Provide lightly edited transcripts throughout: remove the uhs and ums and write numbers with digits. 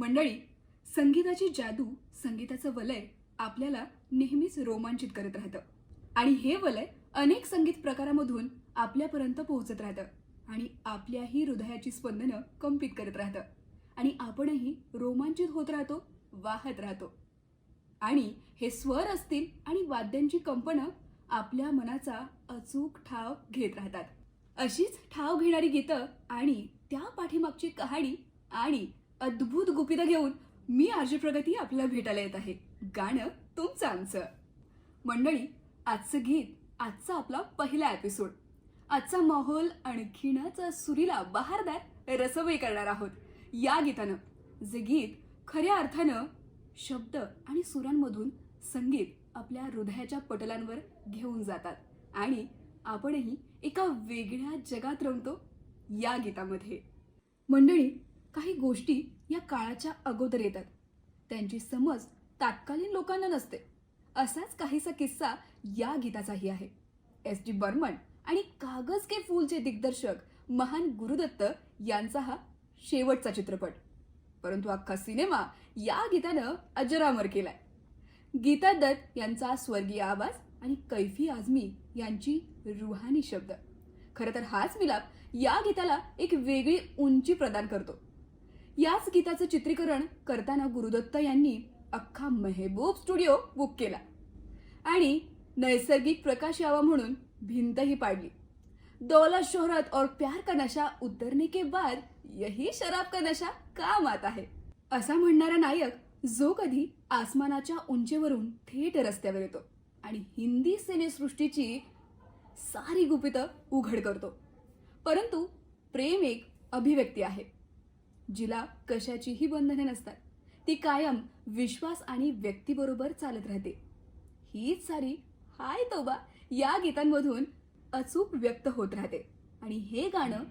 मंडळी, संगीताची जादू, संगीताचं वलय आपल्याला नेहमीच रोमांचित करत राहतं आणि हे वलय अनेक संगीत प्रकारामधून आपल्यापर्यंत पोहोचत राहतं आणि आपल्याही हृदयाची स्पंदनं कंपित करत राहतं आणि आपणही रोमांचित होत राहतो, वाहत राहतो. आणि हे स्वर असतील आणि वाद्यांची कंपनं आपल्या मनाचा अचूक ठाव घेत राहतात. अशीच ठाव घेणारी गीतं आणि त्या पाठीमागची कहाणी आणि अद्भुत गुपितं घेऊन मी आरजे प्रगती आपल्याला भेटायला येत आहे. गाणं तुमचं आमचं. मंडळी, आजचं गीत, आजचा आपला पहिला एपिसोड. आजचा माहोल आणखीनच सुरीला बहारदार रसमय करणार आहोत या गीतानं. जे गीत खऱ्या अर्थानं शब्द आणि सुरांमधून संगीत आपल्या हृदयाच्या पटलांवर घेऊन जातात आणि आपणही एका वेगळ्या जगात रमतो या गीतामध्ये. मंडळी, काही गोष्टी या काळाच्या अगोदर येतात, त्यांची समज तात्कालीन लोकांना नसते. असाच काहीसा किस्सा या गीताचाही आहे. एस.डी. बर्मन आणि कागज के फूलचे दिग्दर्शक महान गुरुदत्त यांचा हा शेवटचा चित्रपट, परंतु अख्खा सिनेमा या गीतानं अजरामर केलाय. गीता दत्त यांचा स्वर्गीय आवाज आणि कैफी आझमी यांची रुहानी शब्द. खरं तर हाच मिलाप या गीताला एक वेगळी उंची प्रदान करतो. याच गीताचं चित्रीकरण करताना गुरुदत्त यांनी अख्खा मेहबूब स्टुडिओ बुक केला आणि नैसर्गिक प्रकाश यावा म्हणून भिंतही पाडली. दौलत शोहरत और प्यार का नशा उतरने के बाद यही शराब का नशा काम आता है, असा म्हणणारा नायक जो कधी आसमानाच्या उंचीवरून थेट रस्त्यावर येतो आणि हिंदी सिनेसृष्टीची सारी गुपितं उघड करतो. परंतु प्रेम एक अभिव्यक्ती आहे जिला कशाचीही बंधने नसतात. ती कायम विश्वास आणि व्यक्तीबरोबर चालत राहते. हीच सारी हाय तोबा या गीतांमधून अचूक व्यक्त होत राहते आणि हे गाणं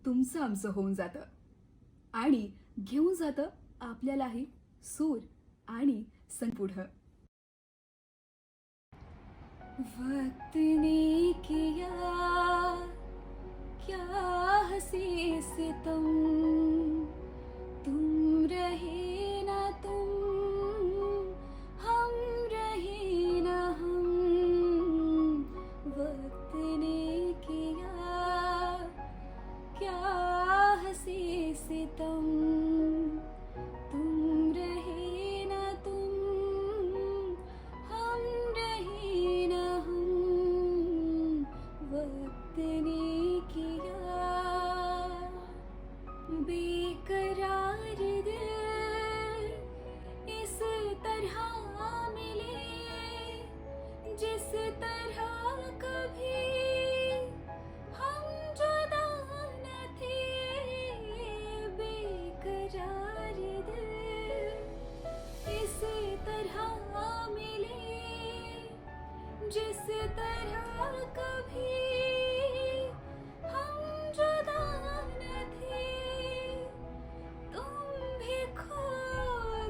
तुमचं आमचं होऊन जातं आणि घेऊन जातं आपल्यालाही सूर आणि पुढं. वक्त ने किया क्या हसी सितम, तुम रहे ना तुम, हम रहे ना हम. वक्त ने किया क्या हसी सितम, तुम रहे ना तुम, हम रहे ना हम. वक्त ने किया बेकरार दिल इस तरह मिले जिस तरह कभी हम जुदा न थे. बेकरार दिल इस तरह मिले जिस तरह कभी हम जुदा न थे. तुम भी खो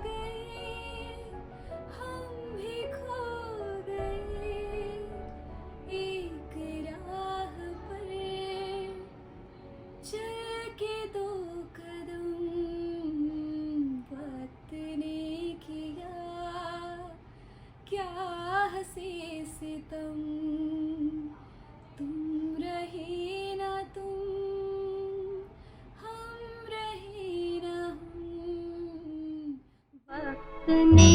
गए, हम भी खो गए एक राह पर चल के दो कदम. वक्त ने किया क्या हसी सितम, तुम रहे ना तुम, हम रहे ना हम. वक्त ने